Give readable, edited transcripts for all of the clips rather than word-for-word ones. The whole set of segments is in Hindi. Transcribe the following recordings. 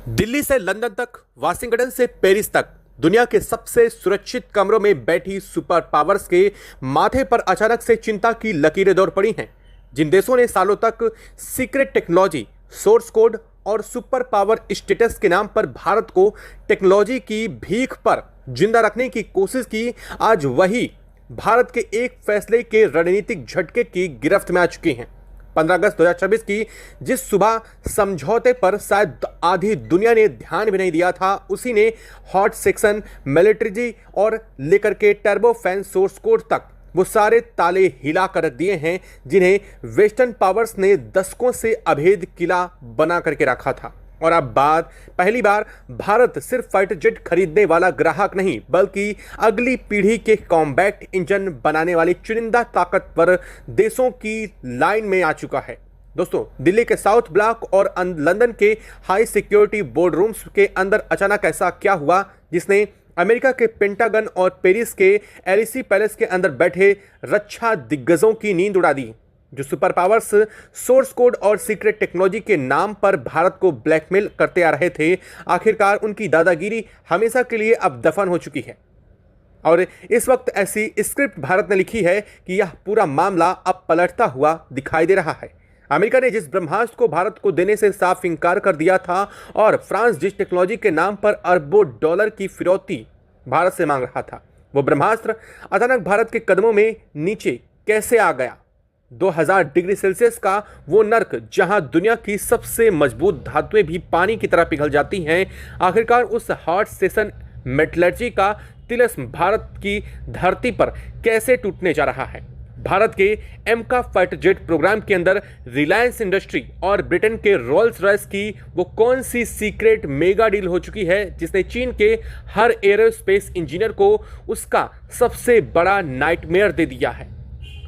दिल्ली से लंदन तक, वाशिंगटन से पेरिस तक दुनिया के सबसे सुरक्षित कमरों में बैठी सुपर पावर्स के माथे पर अचानक से चिंता की लकीरें दौड़ पड़ी हैं। जिन देशों ने सालों तक सीक्रेट टेक्नोलॉजी, सोर्स कोड और सुपर पावर स्टेटस के नाम पर भारत को टेक्नोलॉजी की भीख पर जिंदा रखने की कोशिश की, आज वही भारत के एक फैसले के रणनीतिक झटके की गिरफ्त में आ चुकी हैं। 15 अगस्त 2026 की जिस सुबह समझौते पर शायद आधी दुनिया ने ध्यान भी नहीं दिया था, उसी ने हॉट सेक्शन, मिलिट्री और लेकर के टर्बोफैन सोर्स कोड तक वो सारे ताले हिला कर रख दिए हैं जिन्हें वेस्टर्न पावर्स ने दशकों से अभेद किला बना करके रखा था। और अब पहली बार भारत सिर्फ फाइटर जेट खरीदने वाला ग्राहक नहीं, बल्कि अगली पीढ़ी के कॉम्बैट इंजन बनाने वाले चुनिंदा ताकतवर देशों की लाइन में आ चुका है। दोस्तों, दिल्ली के साउथ ब्लॉक और लंदन के हाई सिक्योरिटी बोर्ड रूम्स के अंदर अचानक ऐसा क्या हुआ जिसने अमेरिका के पेंटागन और पेरिस के एलिसी पैलेस के अंदर बैठे रक्षा दिग्गजों की नींद उड़ा दी, जो सुपर पावर्स, सोर्स कोड और सीक्रेट टेक्नोलॉजी के नाम पर भारत को ब्लैकमेल करते आ रहे थे। आखिरकार उनकी दादागिरी हमेशा के लिए अब दफन हो चुकी है और इस वक्त ऐसी स्क्रिप्ट भारत ने लिखी है कि यह पूरा मामला अब पलटता हुआ दिखाई दे रहा है। अमेरिका ने जिस ब्रह्मास्त्र को भारत को देने से साफ इंकार कर दिया था और फ्रांस जिस टेक्नोलॉजी के नाम पर अरबों डॉलर की फिरौती भारत से मांग रहा था, वो ब्रह्मास्त्र अचानक भारत के कदमों में नीचे कैसे आ गया। 2000 डिग्री सेल्सियस का वो नर्क जहां दुनिया की सबसे मजबूत धातुएं भी पानी की तरह पिघल जाती हैं, आखिरकार उस हॉट सेशन मेटलर्जी का तिलिस्म भारत की धरती पर कैसे टूटने जा रहा है। भारत के एमका फाइटर जेट प्रोग्राम के अंदर रिलायंस इंडस्ट्री और ब्रिटेन के रोल्स रॉयस की वो कौन सी सीक्रेट मेगा डील हो चुकी है जिसने चीन के हर एरोस्पेस इंजीनियर को उसका सबसे बड़ा नाइटमेयर दे दिया है।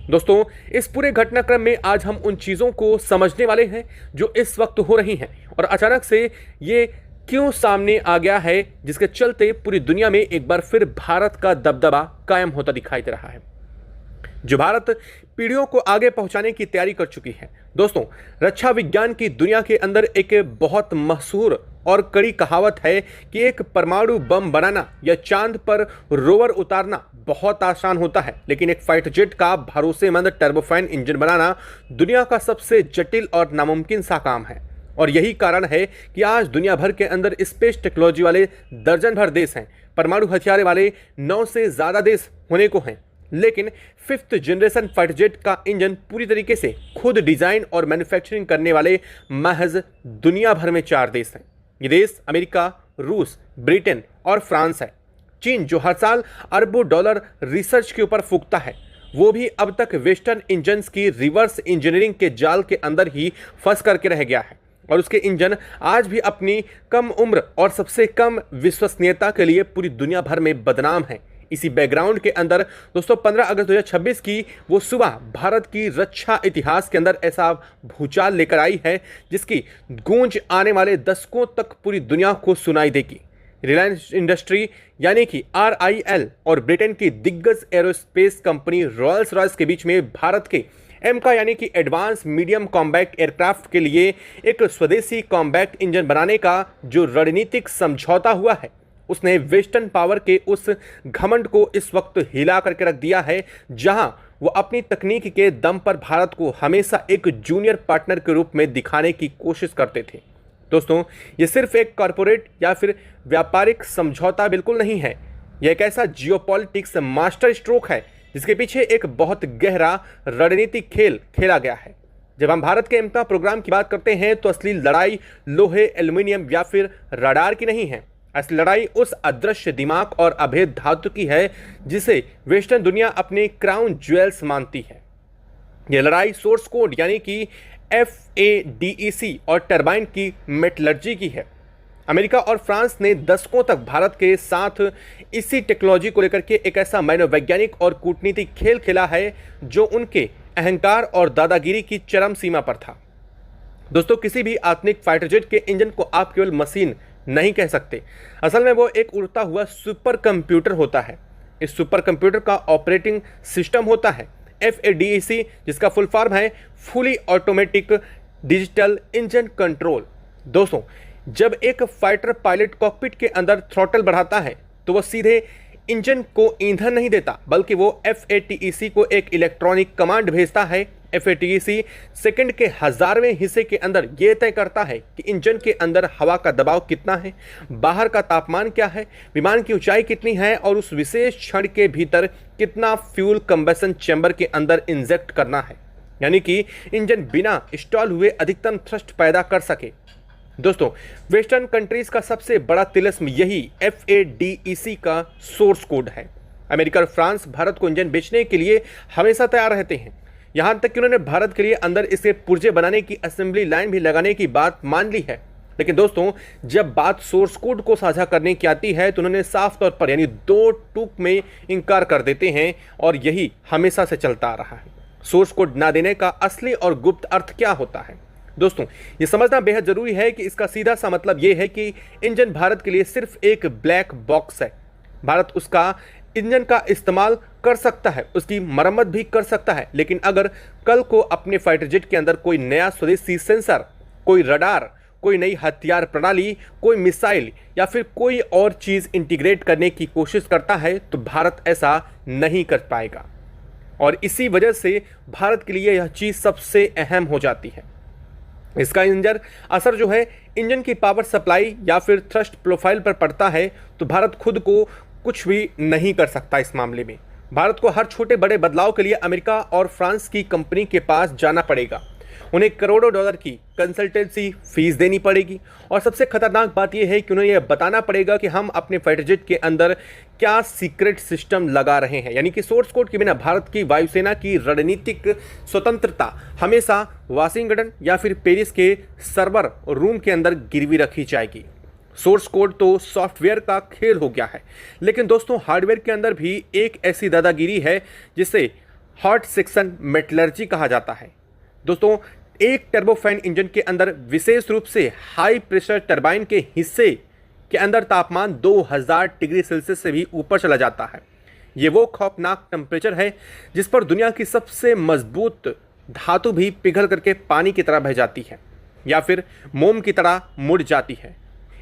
दोस्तों, इस पूरे घटनाक्रम में आज हम उन चीज़ों को समझने वाले हैं जो इस वक्त हो रही हैं और अचानक से ये क्यों सामने आ गया है, जिसके चलते पूरी दुनिया में एक बार फिर भारत का दबदबा कायम होता दिखाई दे रहा है, जो भारत पीढ़ियों को आगे पहुंचाने की तैयारी कर चुकी है। दोस्तों, रक्षा विज्ञान की दुनिया के अंदर एक बहुत मशहूर और कड़ी कहावत है कि एक परमाणु बम बनाना या चांद पर रोवर उतारना बहुत आसान होता है, लेकिन एक फाइटर जेट का भरोसेमंद टर्बोफैन इंजन बनाना दुनिया का सबसे जटिल और नामुमकिन सा काम है। और यही कारण है कि आज दुनिया भर के अंदर स्पेस टेक्नोलॉजी वाले दर्जन भर देश हैं, परमाणु हथियार वाले 9 से ज़्यादा देश होने को हैं, लेकिन 5th जनरेशन फाइटर जेट का इंजन पूरी तरीके से खुद डिजाइन और मैन्युफैक्चरिंग करने वाले महज दुनिया भर में 4 देश हैं। ये देश अमेरिका, रूस, ब्रिटेन और फ्रांस है। चीन, जो हर साल अरबों डॉलर रिसर्च के ऊपर फूकता है, वो भी अब तक वेस्टर्न इंजन्स की रिवर्स इंजीनियरिंग के जाल के अंदर ही फंस करके रह गया है और उसके इंजन आज भी अपनी कम उम्र और सबसे कम विश्वसनीयता के लिए पूरी दुनिया भर में बदनाम है। इसी बैकग्राउंड के अंदर दोस्तों 15 अगस्त 2026 की वो सुबह भारत की रक्षा इतिहास के अंदर ऐसा भूचाल लेकर आई है जिसकी गूंज आने वाले दशकों तक पूरी दुनिया को सुनाई देगी। रिलायंस इंडस्ट्री यानी कि RIL और ब्रिटेन की दिग्गज एरोस्पेस कंपनी रॉयल्स रॉयस के बीच में भारत के एमका यानी कि एडवांस मीडियम कॉम्बैट एयरक्राफ्ट के लिए एक स्वदेशी कॉम्बैट इंजन बनाने का जो रणनीतिक समझौता हुआ है, उसने वेस्टर्न पावर के उस घमंड को इस वक्त हिला करके रख दिया है, जहां वो अपनी तकनीक के दम पर भारत को हमेशा एक जूनियर पार्टनर के रूप में दिखाने की कोशिश करते थे। दोस्तों, ये सिर्फ एक कॉरपोरेट या फिर व्यापारिक समझौता बिल्कुल नहीं है, यह एक ऐसा जियोपॉलिटिक्स मास्टर स्ट्रोक है जिसके पीछे एक बहुत गहरा रणनीतिक खेल खेला गया है। जब हम भारत के एमका प्रोग्राम की बात करते हैं तो असली लड़ाई लोहे, एल्यूमिनियम या फिर रडार की नहीं है। असली लड़ाई उस अदृश्य दिमाग और अभेद धातु की है जिसे वेस्टर्न दुनिया अपने क्राउन ज्वेल्स मानती है। यह लड़ाई सोर्स कोड यानी कि FADEC और टरबाइन की मेटलर्जी की है। अमेरिका और फ्रांस ने दशकों तक भारत के साथ इसी टेक्नोलॉजी को लेकर के एक ऐसा मनोवैज्ञानिक और कूटनीतिक खेल खेला है जो उनके अहंकार और दादागिरी की चरम सीमा पर था। दोस्तों, किसी भी आधुनिक फाइटर जेट के इंजन को आप केवल मशीन नहीं कह सकते, असल में वो एक उड़ता हुआ सुपर कंप्यूटर होता है। इस सुपर कंप्यूटर का ऑपरेटिंग सिस्टम होता है FADEC, जिसका फुल फॉर्म है fully automatic digital engine control. दोस्तों, जब एक फाइटर पायलट कॉकपिट के अंदर थ्रॉटल बढ़ाता है तो वह सीधे इंजन को ईंधन नहीं देता, बल्कि वो FATEC को एक इलेक्ट्रॉनिक कमांड भेजता है। FATEC सेकंड के 1000वें हिस्से के अंदर यह तय करता है कि इंजन के अंदर हवा का दबाव कितना है, बाहर का तापमान क्या है, विमान की ऊंचाई कितनी है और उस विशेष क्षण के भीतर कितना फ्यूल कंबशन चैम्बर के अंदर इंजेक्ट करना है, यानी कि इंजन बिना स्टॉल हुए अधिकतम थ्रस्ट पैदा कर सके। दोस्तों, वेस्टर्न कंट्रीज का सबसे बड़ा तिलिस्म यही FADEC का सोर्स कोड है। अमेरिका और फ्रांस भारत को इंजन बेचने के लिए हमेशा तैयार रहते हैं, यहां तक कि उन्होंने भारत के लिए अंदर इसके पुर्जे बनाने की असेंबली लाइन भी लगाने की बात मान ली है। लेकिन दोस्तों, जब बात सोर्स कोड को साझा करने की आती है तो उन्होंने साफ तौर पर यानी दो टूक में इनकार कर देते हैं, और यही हमेशा से चलता आ रहा है। सोर्स कोड ना देने का असली और गुप्त अर्थ क्या होता है? दोस्तों, ये समझना बेहद जरूरी है कि इसका सीधा सा मतलब यह है कि इंजन भारत के लिए सिर्फ एक ब्लैक बॉक्स है। भारत उसका इंजन का इस्तेमाल कर सकता है, उसकी मरम्मत भी कर सकता है, लेकिन अगर कल को अपने फाइटर जेट के अंदर कोई नया स्वदेशी सेंसर, कोई रडार, कोई नई हथियार प्रणाली, कोई मिसाइल या फिर कोई और चीज इंटीग्रेट करने की कोशिश करता है तो भारत ऐसा नहीं कर पाएगा, और इसी वजह से भारत के लिए यह चीज सबसे अहम हो जाती है। इसका असर जो है इंजन की पावर सप्लाई या फिर थ्रस्ट प्रोफाइल पर पड़ता है तो भारत खुद को कुछ भी नहीं कर सकता। इस मामले में भारत को हर छोटे बड़े बदलाव के लिए अमेरिका और फ्रांस की कंपनी के पास जाना पड़ेगा, उन्हें करोड़ों डॉलर की कंसल्टेंसी फीस देनी पड़ेगी, और सबसे खतरनाक बात यह है कि उन्हें यह बताना पड़ेगा कि हम अपने फाइटर जेट के अंदर क्या सीक्रेट सिस्टम लगा रहे हैं, यानी कि सोर्स कोड के बिना भारत की वायुसेना की रणनीतिक स्वतंत्रता हमेशा वाशिंगटन या फिर पेरिस के सर्वर रूम के अंदर गिरवी रखी जाएगी। सोर्स कोड तो सॉफ्टवेयर का खेल हो गया है, लेकिन दोस्तों हार्डवेयर के अंदर भी एक ऐसी दादागिरी है जिसे हॉट सेक्शन मेटलर्जी कहा जाता है। दोस्तों, एक टर्बोफैन इंजन के अंदर विशेष रूप से हाई प्रेशर टरबाइन के हिस्से के अंदर तापमान 2000 डिग्री सेल्सियस से भी ऊपर चला जाता है। ये वो खौफनाक टेम्परेचर है जिस पर दुनिया की सबसे मजबूत धातु भी पिघल करके पानी की तरह बह जाती है या फिर मोम की तरह मुड़ जाती है।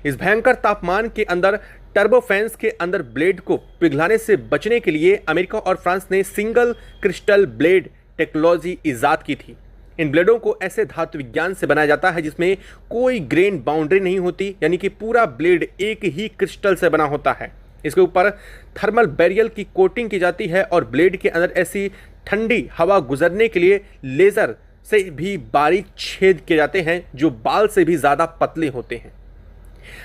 इस भयंकर तापमान के अंदर टर्बोफैन्स के अंदर ब्लेड को पिघलाने से बचने के लिए अमेरिका और फ्रांस ने सिंगल क्रिस्टल ब्लेड टेक्नोलॉजी इजाद की थी। इन ब्लेडों को ऐसे धातु विज्ञान से बनाया जाता है जिसमें कोई ग्रेन बाउंड्री नहीं होती, यानी कि पूरा ब्लेड एक ही क्रिस्टल से बना होता है। इसके ऊपर थर्मल बैरियर की कोटिंग की जाती है और ब्लेड के अंदर ऐसी ठंडी हवा गुजरने के लिए लेजर से भी बारीक छेद किए जाते हैं जो बाल से भी ज़्यादा पतले होते हैं।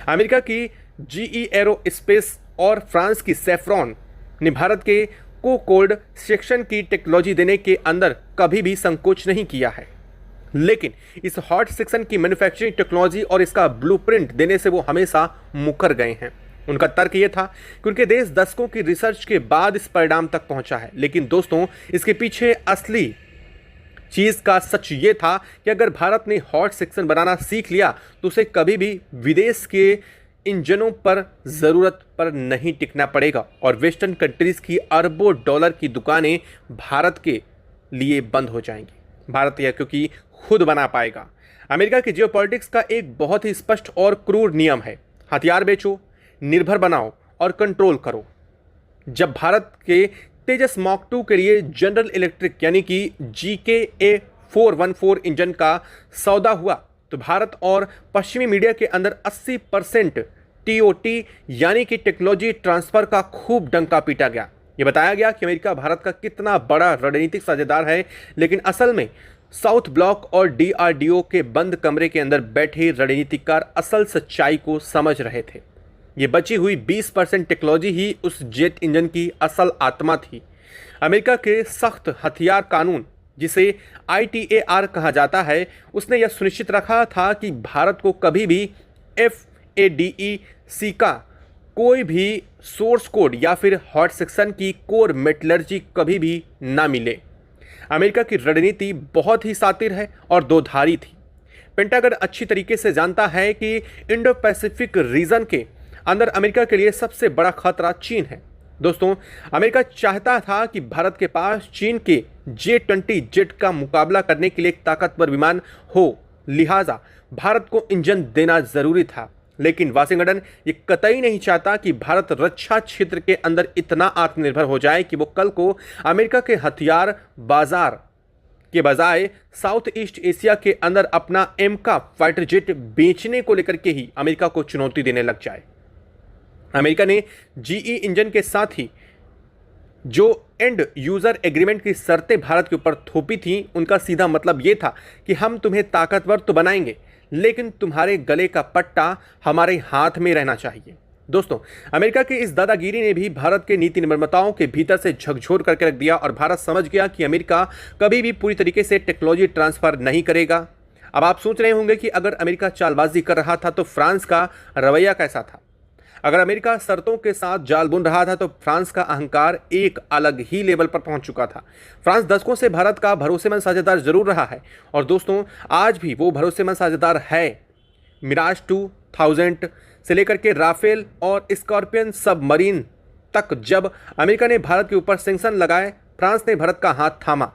अमेरिका की GE एरोस्पेस और फ्रांस की सेफ्रॉन ने भारत के को कोल्ड सेक्शन की टेक्नोलॉजी देने के अंदर कभी भी संकोच नहीं किया है, लेकिन इस हॉट सेक्शन की मैन्युफैक्चरिंग टेक्नोलॉजी और इसका ब्लूप्रिंट देने से वो हमेशा मुकर गए हैं। उनका तर्क ये था कि उनके देश दशकों की रिसर्च के बाद इस परिणाम तक पहुंचा है, लेकिन दोस्तों इसके पीछे असली चीज का सच ये था कि अगर भारत ने हॉट सेक्शन बनाना सीख लिया तो उसे कभी भी विदेश के इंजनों पर ज़रूरत पर नहीं टिकना पड़ेगा और वेस्टर्न कंट्रीज़ की अरबों डॉलर की दुकानें भारत के लिए बंद हो जाएंगी। भारत यह क्योंकि खुद बना पाएगा। अमेरिका की जियोपॉलिटिक्स का एक बहुत ही स्पष्ट और क्रूर नियम है, हथियार बेचो, निर्भर बनाओ और कंट्रोल करो। जब भारत के तेजस मॉक 2 के लिए जनरल इलेक्ट्रिक यानी कि GKA 414 इंजन का सौदा हुआ तो भारत और पश्चिमी मीडिया के अंदर 80% TOT यानी कि टेक्नोलॉजी ट्रांसफर का खूब डंका पीटा गया। ये बताया गया कि अमेरिका भारत का कितना बड़ा रणनीतिक साझेदार है, लेकिन असल में साउथ ब्लॉक और DRDO के बंद कमरे के अंदर बैठे रणनीतिकार असल सच्चाई को समझ रहे थे। ये बची हुई 20% टेक्नोलॉजी ही उस जेट इंजन की असल आत्मा थी। अमेरिका के सख्त हथियार कानून जिसे ITAR कहा जाता है, उसने यह सुनिश्चित रखा था कि भारत को कभी भी FADEC का कोई भी सोर्स कोड या फिर हॉट सेक्शन की कोर मेटलर्जी कभी भी ना मिले। अमेरिका की रणनीति बहुत ही शातिर है और दो धारी थी। पेंटागन अच्छी तरीके से जानता है कि इंडो पैसिफिक रीजन के अंदर अमेरिका के लिए सबसे बड़ा खतरा चीन है। दोस्तों, अमेरिका चाहता था कि भारत के पास चीन के J-20 जेट का मुकाबला करने के लिए एक ताकतवर विमान हो, लिहाजा भारत को इंजन देना जरूरी था। लेकिन वाशिंगटन ये कतई नहीं चाहता कि भारत रक्षा क्षेत्र के अंदर इतना आत्मनिर्भर हो जाए कि वो कल को अमेरिका के हथियार बाजार के बजाय साउथ ईस्ट एशिया के अंदर अपना एमका फाइटर जेट बेचने को लेकर के ही अमेरिका को चुनौती देने लग जाए। अमेरिका ने जीई इंजन के साथ ही जो एंड यूजर एग्रीमेंट की शर्तें भारत के ऊपर थोपी थी, उनका सीधा मतलब यह था कि हम तुम्हें ताकतवर तो बनाएंगे, लेकिन तुम्हारे गले का पट्टा हमारे हाथ में रहना चाहिए। दोस्तों, अमेरिका की इस दादागिरी ने भी भारत के नीति निर्माताओं के भीतर से झकझोर करके रख दिया और भारत समझ गया कि अमेरिका कभी भी पूरी तरीके से टेक्नोलॉजी ट्रांसफर नहीं करेगा। अब आप सोच रहे होंगे कि अगर अमेरिका चालबाजी कर रहा था तो फ्रांस का रवैया कैसा था। अगर अमेरिका शर्तों के साथ जाल बुन रहा था तो फ्रांस का अहंकार एक अलग ही लेवल पर पहुंच चुका था। फ्रांस दशकों से भारत का भरोसेमंद साझेदार जरूर रहा है और दोस्तों आज भी वो भरोसेमंद साझेदार है। मिराज 2000 से लेकर के राफेल और स्कॉर्पियन सबमरीन तक जब अमेरिका ने भारत के ऊपर सैंक्शन लगाए, फ्रांस ने भारत का हाथ थामा।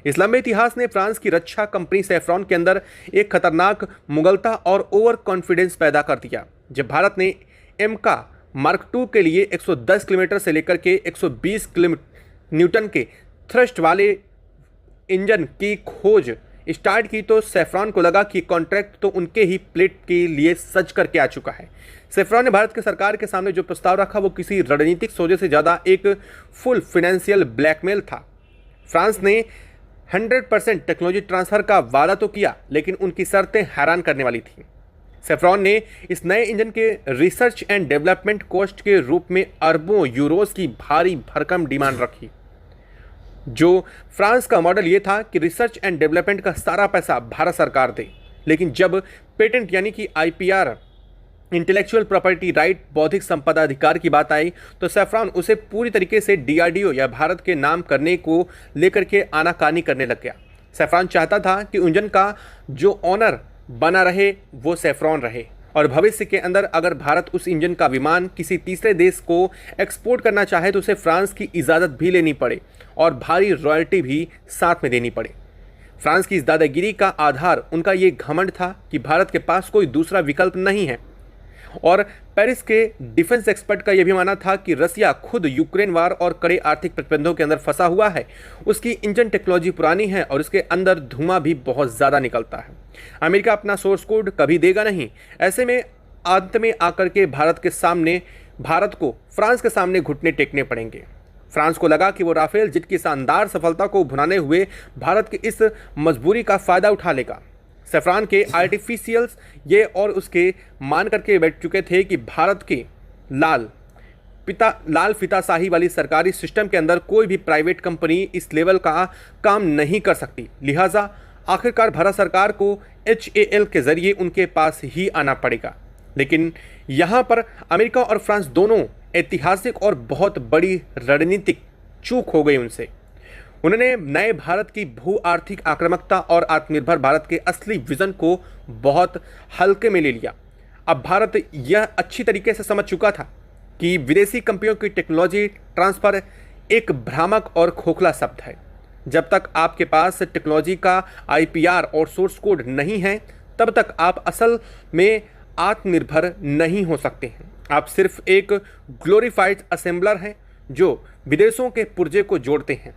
इस लंबे इतिहास ने फ्रांस की रक्षा कंपनी सैफ्रॉन के अंदर एक खतरनाक मुगलता और ओवर कॉन्फिडेंस पैदा कर दिया। जब भारत ने एमका मार्क II के लिए 110 किलोमीटर से लेकर के 120 न्यूटन के थ्रस्ट वाले इंजन की खोज स्टार्ट की तो सैफ्रॉन को लगा कि कॉन्ट्रैक्ट तो उनके ही प्लेट के लिए सज करके आ चुका है। सैफ्रॉन ने भारत की सरकार के सामने जो प्रस्ताव रखा वो किसी रणनीतिक सोचे से ज़्यादा एक फुल फाइनेंशियल ब्लैकमेल था। फ्रांस ने 100% टेक्नोलॉजी ट्रांसफर का वादा तो किया, लेकिन उनकी शर्तें हैरान करने वाली थी। सैफ्रॉन ने इस नए इंजन के रिसर्च एंड डेवलपमेंट कॉस्ट के रूप में अरबों यूरोस की भारी भरकम डिमांड रखी। जो फ्रांस का मॉडल ये था कि रिसर्च एंड डेवलपमेंट का सारा पैसा भारत सरकार दे, लेकिन जब पेटेंट यानी कि आईपीआर इंटेलेक्चुअल प्रॉपर्टी राइट बौद्धिक संपदा अधिकार की बात आई तो सैफ्रॉन उसे पूरी तरीके से डीआरडीओ या भारत के नाम करने को लेकर के आनाकानी करने लग गया। सैफ्रॉन चाहता था कि इंजन का जो ऑनर बना रहे वो सैफ्रॉन रहे और भविष्य के अंदर अगर भारत उस इंजन का विमान किसी तीसरे देश को एक्सपोर्ट करना चाहे तो उसे फ्रांस की इजाज़त भी लेनी पड़े और भारी रॉयल्टी भी साथ में देनी पड़े। फ्रांस की इस दादागिरी का आधार उनका ये घमंड था कि भारत के पास कोई दूसरा विकल्प नहीं है और पेरिस के डिफेंस एक्सपर्ट का यह भी मानना था कि रसिया खुद यूक्रेन वार और कड़े आर्थिक प्रतिबंधों के अंदर फंसा हुआ है, उसकी इंजन टेक्नोलॉजी पुरानी है और इसके अंदर धुआं भी बहुत ज़्यादा निकलता है। अमेरिका अपना सोर्स कोड कभी देगा नहीं। ऐसे में अंत में आकर के भारत को फ्रांस के सामने घुटने टेकने पड़ेंगे। फ्रांस को लगा कि वो राफेल जेट की शानदार सफलता को भुनाने हुए भारत की इस मजबूरी का फायदा उठा लेगा। सैफ्रॉन के आर्टिफिशियल्स ये और उसके मान करके बैठ चुके थे कि भारत के लाल फीताशाही वाली सरकारी सिस्टम के अंदर कोई भी प्राइवेट कंपनी इस लेवल का काम नहीं कर सकती। लिहाजा आखिरकार भारत सरकार को HAL के जरिए उनके पास ही आना पड़ेगा। लेकिन यहाँ पर अमेरिका और फ्रांस दोनों ऐतिहासिक और बहुत बड़ी रणनीतिक चूक हो गई उनसे। उन्होंने नए भारत की भू आर्थिक आक्रामकता और आत्मनिर्भर भारत के असली विजन को बहुत हल्के में ले लिया। अब भारत यह अच्छी तरीके से समझ चुका था कि विदेशी कंपनियों की टेक्नोलॉजी ट्रांसफर एक भ्रामक और खोखला शब्द है। जब तक आपके पास टेक्नोलॉजी का आईपीआर और सोर्स कोड नहीं है तब तक आप असल में आत्मनिर्भर नहीं हो सकते हैं। आप सिर्फ एक ग्लोरीफाइड असेंबलर हैं जो विदेशों के पुर्जे को जोड़ते हैं।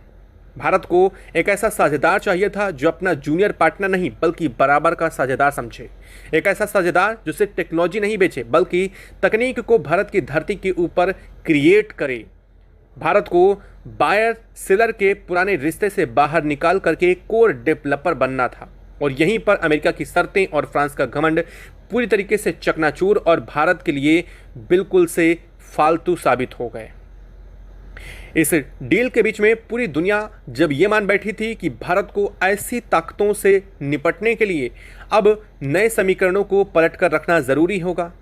भारत को एक ऐसा साझेदार चाहिए था जो अपना जूनियर पार्टनर नहीं बल्कि बराबर का साझेदार समझे। एक ऐसा साझेदार जो सिर्फ टेक्नोलॉजी नहीं बेचे बल्कि तकनीक को भारत की धरती के ऊपर क्रिएट करे। भारत को बायर सेलर के पुराने रिश्ते से बाहर निकाल करके कोर डेवलपर बनना था और यहीं पर अमेरिका की शर्तें और फ्रांस का घमंड पूरी तरीके से चकनाचूर और भारत के लिए बिल्कुल से फालतू साबित हो गए। इस डील के बीच में पूरी दुनिया जब ये मान बैठी थी कि भारत को ऐसी ताकतों से निपटने के लिए अब नए समीकरणों को पलट कर रखना ज़रूरी होगा।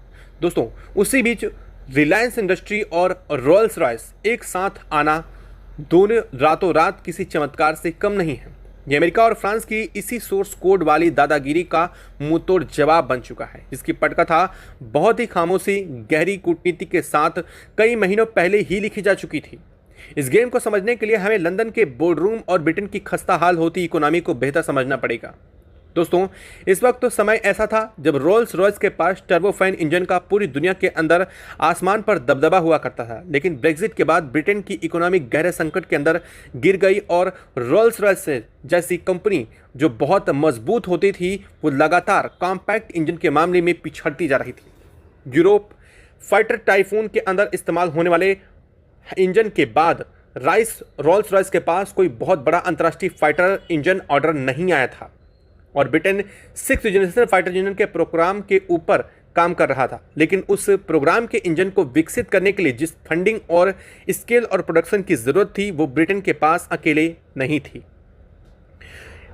दोस्तों, उसी बीच रिलायंस इंडस्ट्री और रोल्स रॉयस एक साथ आना दोनों रातों रात किसी चमत्कार से कम नहीं है। ये अमेरिका और फ्रांस की इसी सोर्स कोड वाली दादागिरी का मुंहतोड़ जवाब बन चुका है, जिसकी पटकथा बहुत ही खामोशी गहरी कूटनीति के साथ कई महीनों पहले ही लिखी जा चुकी थी। इस गेम को समझने के लिए हमें लंदन के बोर्डरूम और ब्रिटेन की खस्ता हाल होती इकोनॉमी को बेहतर समझना पड़ेगा। दोस्तों, इस वक्त तो समय ऐसा था जब रोल्स रॉयस के पास टर्बोफैन इंजन का पूरी दुनिया के अंदर आसमान पर दबदबा हुआ करता था। लेकिन ब्रेग्जिट के बाद ब्रिटेन की इकोनॉमी गहरे संकट के अंदर गिर गई और रोल्स रॉयस जैसी कंपनी जो बहुत मजबूत होती थी, वो लगातार कॉम्पैक्ट इंजन के मामले में पिछड़ती जा रही थी। यूरोप फाइटर टाइफून के अंदर इस्तेमाल होने वाले इंजन के बाद रोल्स रॉयस के पास कोई बहुत बड़ा अंतर्राष्ट्रीय फाइटर इंजन ऑर्डर नहीं आया था और Britain 6th generation fighter engine के प्रोग्राम के ऊपर काम कर रहा था। लेकिन उस प्रोग्राम के इंजन को विकसित करने के लिए जिस फंडिंग और स्केल और प्रोडक्शन की जरूरत थी, वो ब्रिटेन के पास अकेले नहीं थी।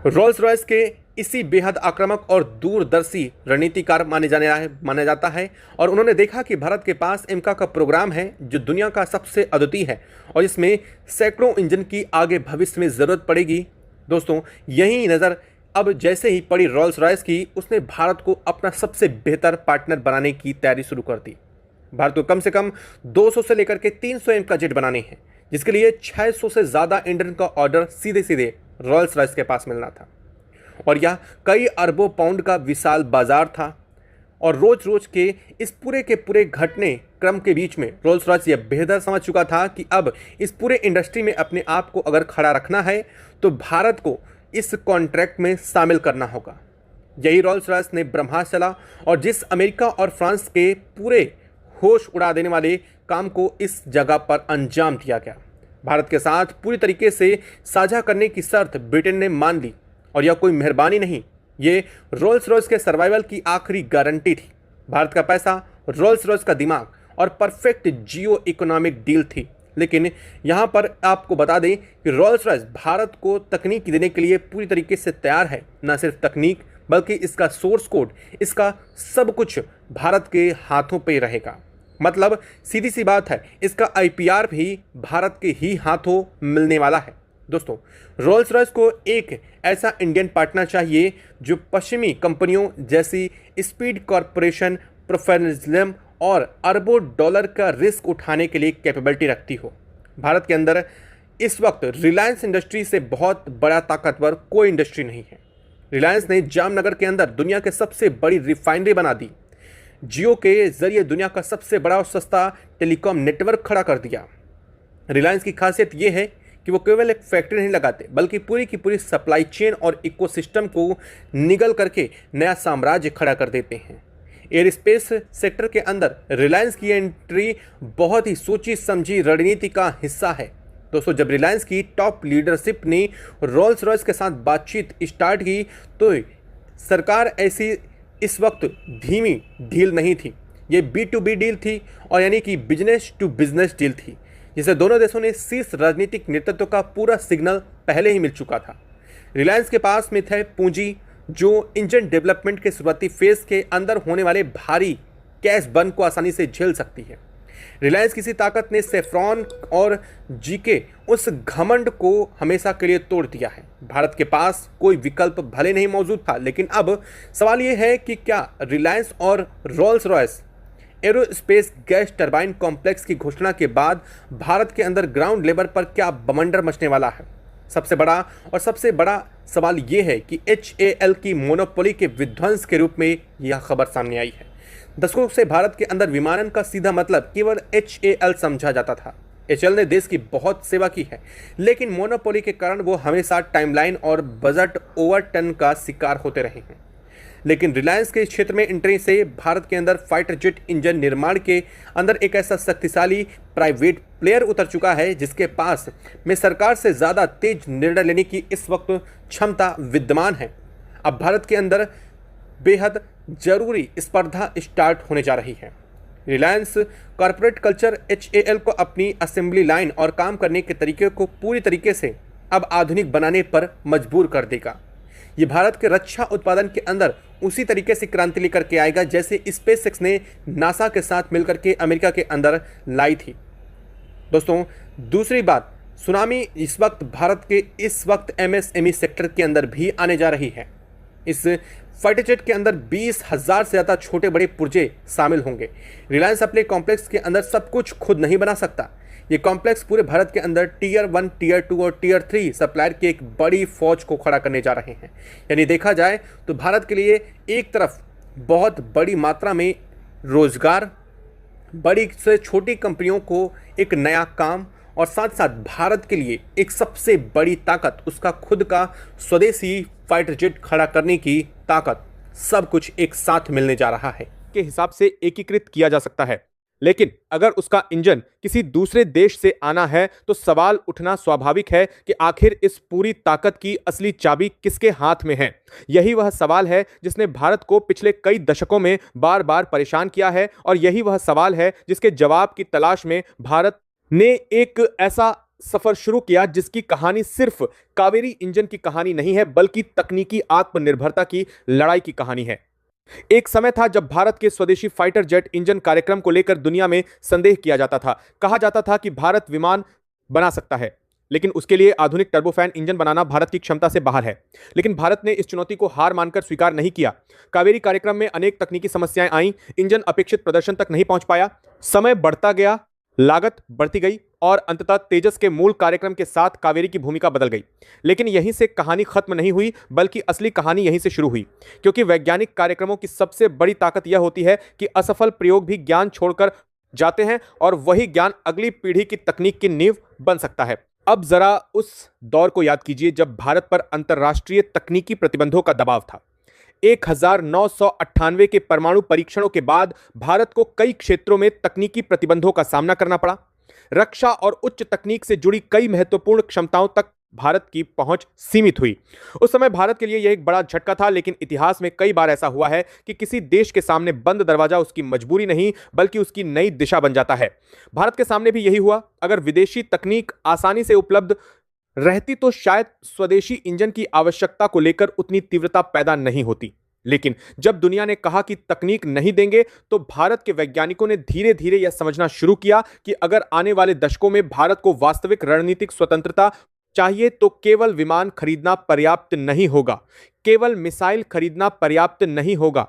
रोल्स रॉयस के इसी बेहद आक्रामक और दूरदर्शी रणनीतिकार माना जाता है और उन्होंने देखा कि भारत के पास एमका का प्रोग्राम है जो दुनिया का सबसे अद्वितीय है और इसमें सैकड़ों इंजन की आगे भविष्य में ज़रूरत पड़ेगी। दोस्तों, यही नज़र अब जैसे ही पड़ी रोल्स रॉयस की, उसने भारत को अपना सबसे बेहतर पार्टनर बनाने की तैयारी शुरू कर दी। भारत को कम से कम 200 से लेकर के 300 एमका जेट बनाने हैं, जिसके लिए 600 से ज़्यादा इंजन का ऑर्डर सीधे सीधे रोल्स रॉयस के पास मिलना था और यह कई अरबों पाउंड का विशाल बाजार था। और रोज रोज के इस पूरे के पूरे घटने क्रम के बीच में रोल्स रॉयस यह बेहतर समझ चुका था कि अब इस पूरे इंडस्ट्री में अपने आप को अगर खड़ा रखना है तो भारत को इस कॉन्ट्रैक्ट में शामिल करना होगा। यही रोल्स रॉयस ने ब्रह्मास्त्र चला और जिस अमेरिका और फ्रांस के पूरे होश उड़ा देने वाले काम को इस जगह पर अंजाम दिया गया। भारत के साथ पूरी तरीके से साझा करने की शर्त ब्रिटेन ने मान ली और यह कोई मेहरबानी नहीं, ये रोल्स रॉयस के सर्वाइवल की आखिरी गारंटी थी। भारत का पैसा, रोल्स रॉयस का दिमाग और परफेक्ट जियो इकोनॉमिक डील थी। लेकिन यहाँ पर आपको बता दें कि रोल्स रॉयस भारत को तकनीक देने के लिए पूरी तरीके से तैयार है। न सिर्फ तकनीक बल्कि इसका सोर्स कोड, इसका सब कुछ भारत के हाथों पे रहेगा। मतलब सीधी सी बात है, इसका आईपीआर भी भारत के ही हाथों मिलने वाला है। दोस्तों, रोल्स रॉयस को एक ऐसा इंडियन पार्टनर चाहिए जो पश्चिमी कंपनियों जैसी स्पीड कॉरपोरेशन, प्रोफेशनलिज्म और अरबों डॉलर का रिस्क उठाने के लिए कैपेबिलिटी रखती हो। भारत के अंदर इस वक्त रिलायंस इंडस्ट्री से बहुत बड़ा ताकतवर कोई इंडस्ट्री नहीं है। रिलायंस ने जामनगर के अंदर दुनिया के सबसे बड़ी रिफाइनरी बना दी, जियो के जरिए दुनिया का सबसे बड़ा और सस्ता टेलीकॉम नेटवर्क खड़ा कर दिया। रिलायंस की खासियत यह है कि वो केवल एक फैक्ट्री नहीं लगाते बल्कि पूरी की पूरी सप्लाई चेन और इकोसिस्टम को निगल करके नया साम्राज्य खड़ा कर देते हैं। एयर स्पेस सेक्टर के अंदर रिलायंस की एंट्री बहुत ही सोची समझी रणनीति का हिस्सा है। दोस्तों, जब रिलायंस की टॉप लीडरशिप ने रोल्स रॉयस के साथ बातचीत स्टार्ट की तो सरकार ऐसी इस वक्त धीमी डील नहीं थी, ये B2B डील थी और यानी कि बिजनेस टू बिजनेस डील थी, जिसे दोनों देशों ने शीर्ष राजनीतिक नेतृत्व का पूरा सिग्नल पहले ही मिल चुका था। रिलायंस के पास में थे पूंजी जो इंजन डेवलपमेंट के शुरुआती फेज के अंदर होने वाले भारी कैश बर्न को आसानी से झेल सकती है। रिलायंस की ताकत ने सेफ्रॉन और जीके उस घमंड को हमेशा के लिए तोड़ दिया है। भारत के पास कोई विकल्प भले नहीं मौजूद था, लेकिन अब सवाल यह है कि क्या रिलायंस और Rolls Royce aerospace gas turbine complex की घोषणा के बाद भारत के अंदर ग्राउंड लेवल पर क्या बवंडर मचने वाला है। सबसे बड़ा सवाल यह है कि HAL की मोनोपोली के विध्वंस के रूप में यह खबर सामने आई है। दशकों से भारत के अंदर विमानन का सीधा मतलब केवल HAL समझा जाता था। HAL ने देश की बहुत सेवा की है, लेकिन मोनोपोली के कारण वो हमेशा टाइमलाइन और बजट ओवरटर्न का शिकार होते रहे हैं। लेकिन रिलायंस के क्षेत्र में एंट्री से भारत के अंदर फाइटर जेट इंजन निर्माण के अंदर एक ऐसा शक्तिशाली प्राइवेट प्लेयर उतर चुका है जिसके पास में सरकार से ज़्यादा तेज निर्णय लेने की इस वक्त क्षमता विद्यमान है। अब भारत के अंदर बेहद जरूरी स्पर्धा स्टार्ट होने जा रही है। रिलायंस कॉरपोरेट कल्चर HAL को अपनी असेंबली लाइन और काम करने के तरीके को पूरी तरीके से अब आधुनिक बनाने पर मजबूर कर देगा। ये भारत के रक्षा उत्पादन के अंदर उसी तरीके से क्रांति लेकर के आएगा जैसे स्पेसएक्स ने नासा के साथ मिलकर के अमेरिका के अंदर लाई थी। दोस्तों, दूसरी बात, सुनामी इस वक्त भारत के इस वक्त MSME सेक्टर के अंदर भी आने जा रही है। इस फाइटर जेट के अंदर 20,000 से ज़्यादा छोटे बड़े पुर्जे शामिल होंगे। रिलायंस अपने कॉम्प्लेक्स के अंदर सब कुछ खुद नहीं बना सकता। ये कॉम्प्लेक्स पूरे भारत के अंदर टियर 1, टियर 2 और टियर 3 सप्लायर की एक बड़ी फौज को खड़ा करने जा रहे हैं। यानी देखा जाए तो भारत के लिए एक तरफ बहुत बड़ी मात्रा में रोजगार, बड़ी से छोटी कंपनियों को एक नया काम और साथ साथ भारत के लिए एक सबसे बड़ी ताकत उसका खुद का स्वदेशी फाइटर जेट खड़ा करने की ताकत, सब कुछ एक साथ मिलने जा रहा है के हिसाब से एकीकृत किया जा सकता है। लेकिन अगर उसका इंजन किसी दूसरे देश से आना है तो सवाल उठना स्वाभाविक है कि आखिर इस पूरी ताकत की असली चाबी किसके हाथ में है। यही वह सवाल है जिसने भारत को पिछले कई दशकों में बार बार परेशान किया है और यही वह सवाल है जिसके जवाब की तलाश में भारत ने एक ऐसा सफर शुरू किया जिसकी कहानी सिर्फ कावेरी इंजन की कहानी नहीं है बल्कि तकनीकी आत्मनिर्भरता की लड़ाई की कहानी है। एक समय था जब भारत के स्वदेशी फाइटर जेट इंजन कार्यक्रम को लेकर दुनिया में संदेह किया जाता था। कहा जाता था कि भारत विमान बना सकता है, लेकिन उसके लिए आधुनिक टर्बोफैन इंजन बनाना भारत की क्षमता से बाहर है। लेकिन भारत ने इस चुनौती को हार मानकर स्वीकार नहीं किया। कावेरी कार्यक्रम में अनेक तकनीकी समस्याएं आईं, इंजन अपेक्षित प्रदर्शन तक नहीं पहुंच पाया, समय बढ़ता गया, लागत बढ़ती गई और अंततः तेजस के मूल कार्यक्रम के साथ कावेरी की भूमिका बदल गई। लेकिन यहीं से कहानी खत्म नहीं हुई बल्कि असली कहानी यहीं से शुरू हुई, क्योंकि वैज्ञानिक कार्यक्रमों की सबसे बड़ी ताकत यह होती है कि असफल प्रयोग भी ज्ञान छोड़कर जाते हैं और वही ज्ञान अगली पीढ़ी की तकनीक की नींव बन सकता है। अब जरा उस दौर को याद कीजिए जब भारत पर अंतर्राष्ट्रीय तकनीकी प्रतिबंधों का दबाव था। 1998 के परमाणु परीक्षणों के बाद भारत को कई क्षेत्रों में तकनीकी प्रतिबंधों का सामना करना पड़ा। रक्षा और उच्च तकनीक से जुड़ी कई महत्वपूर्ण क्षमताओं तक भारत की पहुंच सीमित हुई। उस समय भारत के लिए यह एक बड़ा झटका था, लेकिन इतिहास में कई बार ऐसा हुआ है कि किसी देश के सामने बंद दरवाजा उसकी मजबूरी नहीं बल्कि उसकी नई दिशा बन जाता है। भारत के सामने भी यही हुआ। अगर विदेशी तकनीक आसानी से उपलब्ध रहती तो शायद स्वदेशी इंजन की आवश्यकता को लेकर उतनी तीव्रता पैदा नहीं होती। लेकिन जब दुनिया ने कहा कि तकनीक नहीं देंगे तो भारत के वैज्ञानिकों ने धीरे धीरे यह समझना शुरू किया कि अगर आने वाले दशकों में भारत को वास्तविक रणनीतिक स्वतंत्रता चाहिए तो केवल विमान खरीदना पर्याप्त नहीं होगा, केवल मिसाइल खरीदना पर्याप्त नहीं होगा,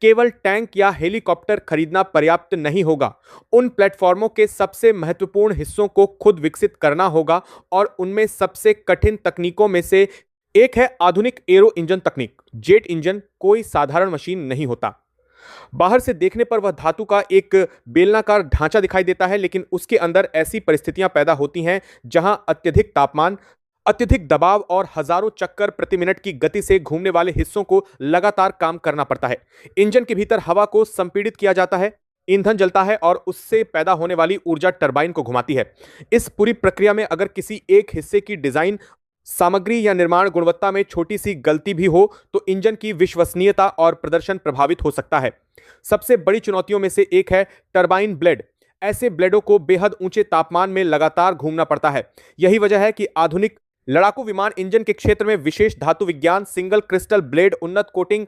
केवल टैंक या हेलीकॉप्टर खरीदना पर्याप्त नहीं होगा। उन प्लेटफॉर्मों के सबसे महत्वपूर्ण हिस्सों को खुद विकसित करना होगा और उनमें सबसे कठिन तकनीकों में से एक है आधुनिक एरो इंजन तकनीक। जेट इंजन कोई साधारण मशीन नहीं होता। बाहर से देखने पर वह धातु का एक बेलनाकार ढांचा दिखाई देता है, लेकिन उसके अंदर ऐसी परिस्थितियां पैदा होती हैं जहां अत्यधिक तापमान, अत्यधिक दबाव और हजारों चक्कर प्रति मिनट की गति से घूमने वाले हिस्सों को लगातार काम करना पड़ता है। इंजन के भीतर हवा को संपीड़ित किया जाता है, ईंधन जलता है और उससे पैदा होने वाली ऊर्जा टरबाइन को घुमाती है। इस पूरी प्रक्रिया में अगर किसी एक हिस्से की डिजाइन, सामग्री या निर्माण गुणवत्ता में छोटी सी गलती भी हो तो इंजन की विश्वसनीयता और प्रदर्शन प्रभावित हो सकता है। सबसे बड़ी चुनौतियों में से एक है टरबाइन ब्लेड। ऐसे ब्लेडों को बेहद ऊंचे तापमान में लगातार घूमना पड़ता है। यही वजह है कि आधुनिक लड़ाकू विमान इंजन के क्षेत्र में विशेष धातु विज्ञान, सिंगल क्रिस्टल ब्लेड, उन्नत कोटिंग,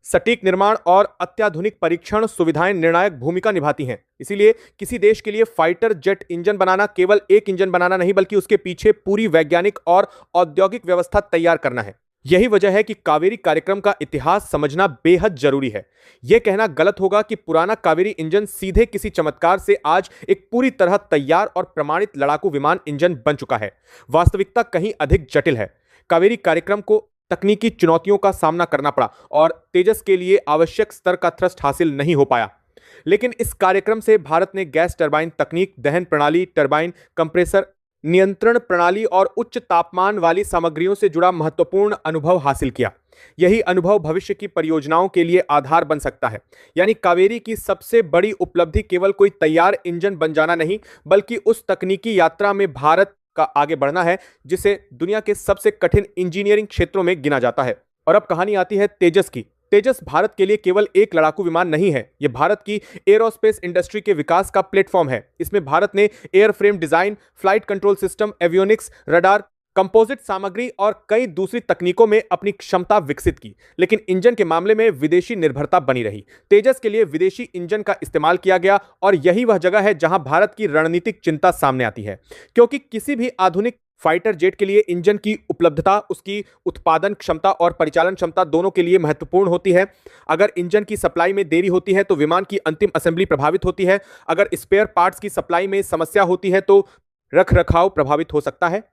सटीक निर्माण और अत्याधुनिक परीक्षण सुविधाएं निर्णायक भूमिका निभाती हैं। इसीलिए किसी देश के लिए फाइटर जेट इंजन बनाना केवल एक इंजन बनाना नहीं बल्कि उसके पीछे पूरी वैज्ञानिक और औद्योगिक व्यवस्था तैयार करना है। यही वजह है कि कावेरी कार्यक्रम का इतिहास समझना बेहद जरूरी है। यह कहना गलत होगा कि पुराना कावेरी इंजन सीधे किसी चमत्कार से आज एक पूरी तरह तैयार और प्रमाणित लड़ाकू विमान इंजन बन चुका है। वास्तविकता कहीं अधिक जटिल है। कावेरी कार्यक्रम को तकनीकी चुनौतियों का सामना करना पड़ा और तेजस के लिए आवश्यक स्तर का थ्रस्ट हासिल नहीं हो पाया। लेकिन इस कार्यक्रम से भारत ने गैस टरबाइन तकनीक, दहन प्रणाली, टरबाइन, कंप्रेसर, नियंत्रण प्रणाली और उच्च तापमान वाली सामग्रियों से जुड़ा महत्वपूर्ण अनुभव हासिल किया। यही अनुभव भविष्य की परियोजनाओं के लिए आधार बन सकता है। यानी कावेरी की सबसे बड़ी उपलब्धि केवल कोई तैयार इंजन बन जाना नहीं बल्कि उस तकनीकी यात्रा में भारत का आगे बढ़ना है जिसे दुनिया के सबसे कठिन इंजीनियरिंग क्षेत्रों में गिना जाता है। और अब कहानी आती है तेजस की। तेजस भारत के लिए केवल एक लड़ाकू विमान नहीं है, यह भारत की एरोस्पेस इंडस्ट्री के विकास का प्लेटफॉर्म है। इसमें भारत ने airframe design, flight control system, avionics, radar, composite सामग्री और कई दूसरी तकनीकों में अपनी क्षमता विकसित की। लेकिन इंजन के मामले में विदेशी निर्भरता बनी रही। तेजस के लिए विदेशी इंजन का इस्तेमाल किया गया और यही वह जगह है जहां भारत की रणनीतिक चिंता सामने आती है, क्योंकि किसी भी आधुनिक फाइटर जेट के लिए इंजन की उपलब्धता उसकी उत्पादन क्षमता और परिचालन क्षमता दोनों के लिए महत्वपूर्ण होती है। अगर इंजन की सप्लाई में देरी होती है तो विमान की अंतिम असेंबली प्रभावित होती है। अगर स्पेयर पार्ट्स की सप्लाई में समस्या होती है तो रखरखाव प्रभावित हो सकता है।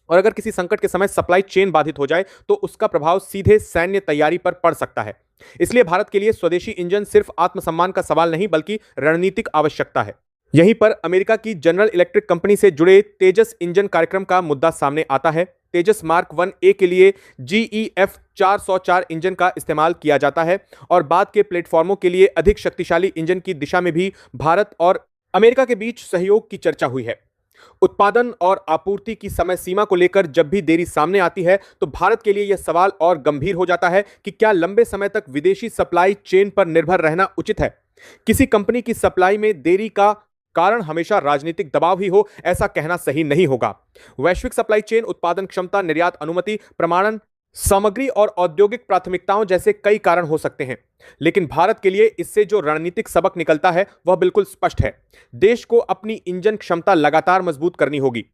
और अगर किसी संकट के समय सप्लाई चेन बाधित हो जाए तो उसका प्रभाव सीधे सैन्य तैयारी पर पड़ सकता है। इसलिए भारत के लिए स्वदेशी इंजन सिर्फ आत्मसम्मान का सवाल नहीं बल्कि रणनीतिक आवश्यकता है। यहीं पर अमेरिका की जनरल इलेक्ट्रिक कंपनी से जुड़े तेजस इंजन कार्यक्रम का मुद्दा सामने आता है। तेजस मार्क 1A के लिए GEF 404 इंजन का इस्तेमाल किया जाता है और बाद के प्लेटफॉर्मों के लिए अधिक शक्तिशाली इंजन की दिशा में भी भारत और अमेरिका के बीच सहयोग की चर्चा हुई है। उत्पादन और आपूर्ति की समय सीमा को लेकर जब भी देरी सामने आती है तो भारत के लिए यह सवाल और गंभीर हो जाता है कि क्या लंबे समय तक विदेशी सप्लाई चेन पर निर्भर रहना उचित है। किसी कंपनी की सप्लाई में देरी का कारण हमेशा राजनीतिक दबाव ही हो, ऐसा कहना सही नहीं होगा। वैश्विक सप्लाई चेन, उत्पादन क्षमता, निर्यात अनुमति, प्रमाणन सामग्री और औद्योगिक प्राथमिकताओं जैसे कई कारण हो सकते हैं, लेकिन भारत के लिए इससे जो रणनीतिक सबक निकलता है वह बिल्कुल स्पष्ट है। देश को अपनी इंजन क्षमता लगातार मजबूत करनी होगी।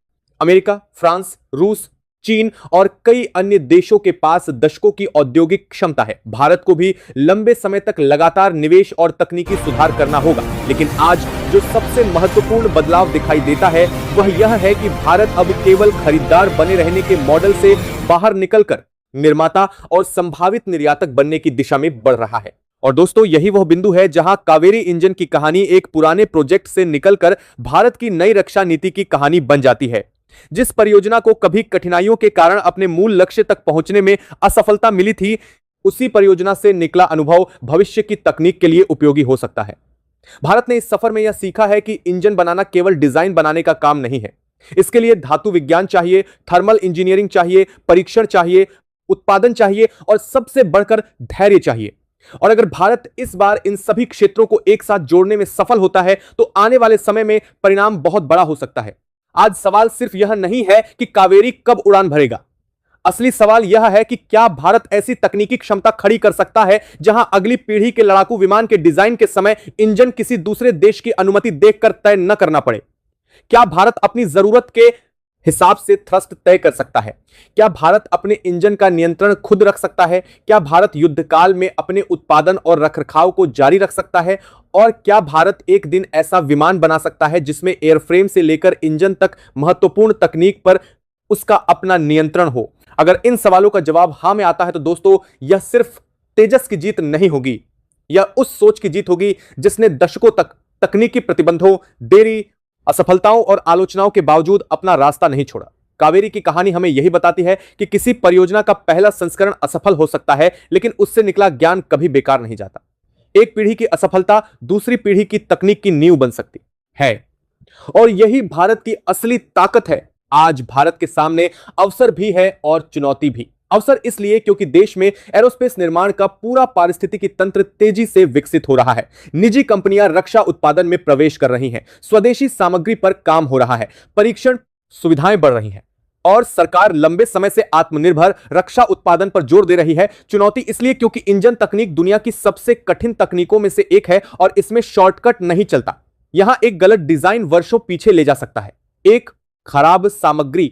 अमेरिका, फ्रांस, रूस, चीन और कई अन्य देशों के पास दशकों की औद्योगिक क्षमता है। भारत को भी लंबे समय तक लगातार निवेश और तकनीकी सुधार करना होगा। लेकिन आज जो सबसे महत्वपूर्ण बदलाव दिखाई देता है वह यह है कि भारत अब केवल खरीदार बने रहने के मॉडल से बाहर निकलकर निर्माता और संभावित निर्यातक बनने की दिशा में बढ़ रहा है। और दोस्तों, यही वह बिंदु है जहां कावेरी इंजन की कहानी एक पुराने प्रोजेक्ट से निकलकर भारत की नई रक्षा नीति की कहानी बन जाती है। जिस परियोजना को कभी कठिनाइयों के कारण अपने मूल लक्ष्य तक पहुंचने में असफलता मिली थी, उसी परियोजना से निकला अनुभव भविष्य की तकनीक के लिए उपयोगी हो सकता है। भारत ने इस सफर में यह सीखा है कि इंजन बनाना केवल डिजाइन बनाने का काम नहीं है। इसके लिए धातु विज्ञान चाहिए, थर्मल इंजीनियरिंग चाहिए, परीक्षण चाहिए, उत्पादन चाहिए और सबसे बढ़कर धैर्य चाहिए। और अगर भारत इस बार इन सभी क्षेत्रों को एक साथ जोड़ने में सफल होता है तो आने वाले समय में परिणाम बहुत बड़ा हो सकता है। आज सवाल सिर्फ यह नहीं है कि कावेरी कब उड़ान भरेगा। असली सवाल यह है कि क्या भारत ऐसी तकनीकी क्षमता खड़ी कर सकता है जहां अगली पीढ़ी के लड़ाकू विमान के डिजाइन के समय इंजन किसी दूसरे देश की अनुमति देखकर तय न करना पड़े। क्या भारत अपनी जरूरत के हिसाब से थ्रस्ट तय कर सकता है? क्या भारत अपने इंजन का नियंत्रण खुद रख सकता है? क्या भारत युद्धकाल में अपने उत्पादन और रखरखाव को जारी रख सकता है? और क्या भारत एक दिन ऐसा विमान बना सकता है जिसमें एयरफ्रेम से लेकर इंजन तक महत्वपूर्ण तकनीक पर उसका अपना नियंत्रण हो? अगर इन सवालों का जवाब हां में आता है तो दोस्तों, यह सिर्फ तेजस की जीत नहीं होगी, यह उस सोच की जीत होगी जिसने दशकों तक तकनीकी प्रतिबंधों, देरी, असफलताओं और आलोचनाओं के बावजूद अपना रास्ता नहीं छोड़ा। कावेरी की कहानी हमें यही बताती है कि किसी परियोजना का पहला संस्करण असफल हो सकता है, लेकिन उससे निकला ज्ञान कभी बेकार नहीं जाता। एक पीढ़ी की असफलता दूसरी पीढ़ी की तकनीक की नींव बन सकती है और यही भारत की असली ताकत है। आज भारत के सामने अवसर भी है और चुनौती भी। अवसर इसलिए क्योंकि देश में एरोस्पेस निर्माण का पूरा पारिस्थितिकी तंत्र तेजी से विकसित हो रहा है। निजी कंपनियां रक्षा उत्पादन में प्रवेश कर रही हैं, स्वदेशी सामग्री पर काम हो रहा है, परीक्षण सुविधाएं बढ़ रही हैं और सरकार लंबे समय से आत्मनिर्भर रक्षा उत्पादन पर जोर दे रही है। चुनौती इसलिए क्योंकि इंजन तकनीक दुनिया की सबसे कठिन तकनीकों में से एक है और इसमें शॉर्टकट नहीं चलता। यहां एक गलत डिजाइन वर्षों पीछे ले जा सकता है। एक खराब सामग्री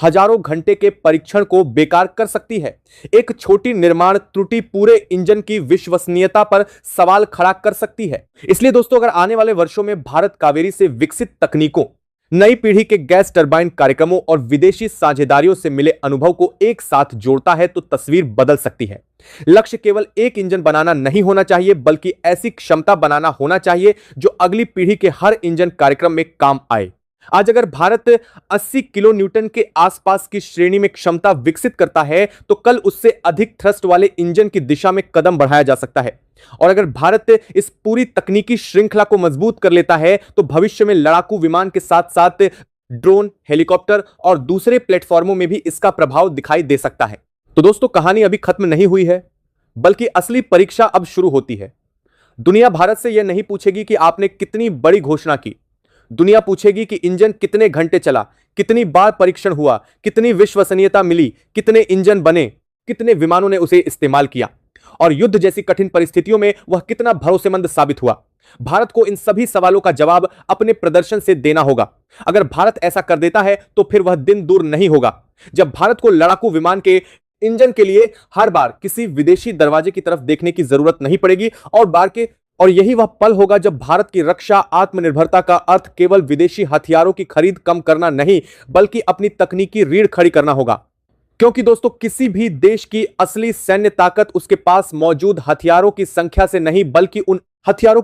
हजारों घंटे के परीक्षण को बेकार कर सकती है। एक छोटी निर्माण त्रुटि पूरे इंजन की विश्वसनीयता पर सवाल खड़ा कर सकती है। इसलिए दोस्तों, अगर आने वाले वर्षों में भारत कावेरी से विकसित तकनीकों, नई पीढ़ी के गैस टरबाइन कार्यक्रमों और विदेशी साझेदारियों से मिले अनुभव को एक साथ जोड़ता है तो तस्वीर बदल सकती है। लक्ष्य केवल एक इंजन बनाना नहीं होना चाहिए, बल्कि ऐसी क्षमता बनाना होना चाहिए जो अगली पीढ़ी के हर इंजन कार्यक्रम में काम आए। आज अगर भारत 80 किलो न्यूटन के आसपास की श्रेणी में क्षमता विकसित करता है तो कल उससे अधिक थ्रस्ट वाले इंजन की दिशा में कदम बढ़ाया जा सकता है। और अगर भारत इस पूरी तकनीकी श्रृंखला को मजबूत कर लेता है तो भविष्य में लड़ाकू विमान के साथ साथ ड्रोन, हेलीकॉप्टर और दूसरे प्लेटफॉर्मों में भी इसका प्रभाव दिखाई दे सकता है। तो दोस्तों, कहानी अभी खत्म नहीं हुई है, बल्कि असली परीक्षा अब शुरू होती है। दुनिया भारत से यह नहीं पूछेगी कि आपने कितनी बड़ी घोषणा की। दुनिया पूछेगी कि इंजन कितने घंटे चला, कितनी बार परीक्षण हुआ, कितनी विश्वसनीयता मिली, कितने इंजन बने, कितने विमानों ने उसे इस्तेमाल किया। और युद्ध जैसी कठिन परिस्थितियों में वह कितना भरोसेमंद साबित हुआ। भारत को इन सभी सवालों का जवाब अपने प्रदर्शन से देना होगा। अगर भारत ऐसा कर देता है तो फिर वह दिन दूर नहीं होगा जब भारत को लड़ाकू विमान के इंजन के लिए हर बार किसी विदेशी दरवाजे की तरफ देखने की जरूरत नहीं पड़ेगी और यही वह पल होगा जब भारत की रक्षा आत्मनिर्भरता का अर्थ केवल विदेशी हथियारों की खरीद कम करना नहीं बल्कि अपनी तकनीकी रीढ़ खड़ी करना होगा। क्योंकि दोस्तों किसी भी देश की असली सैन्य ताकत उसके पास मौजूद हथियारों की संख्या से नहीं बल्कि उन हथियारों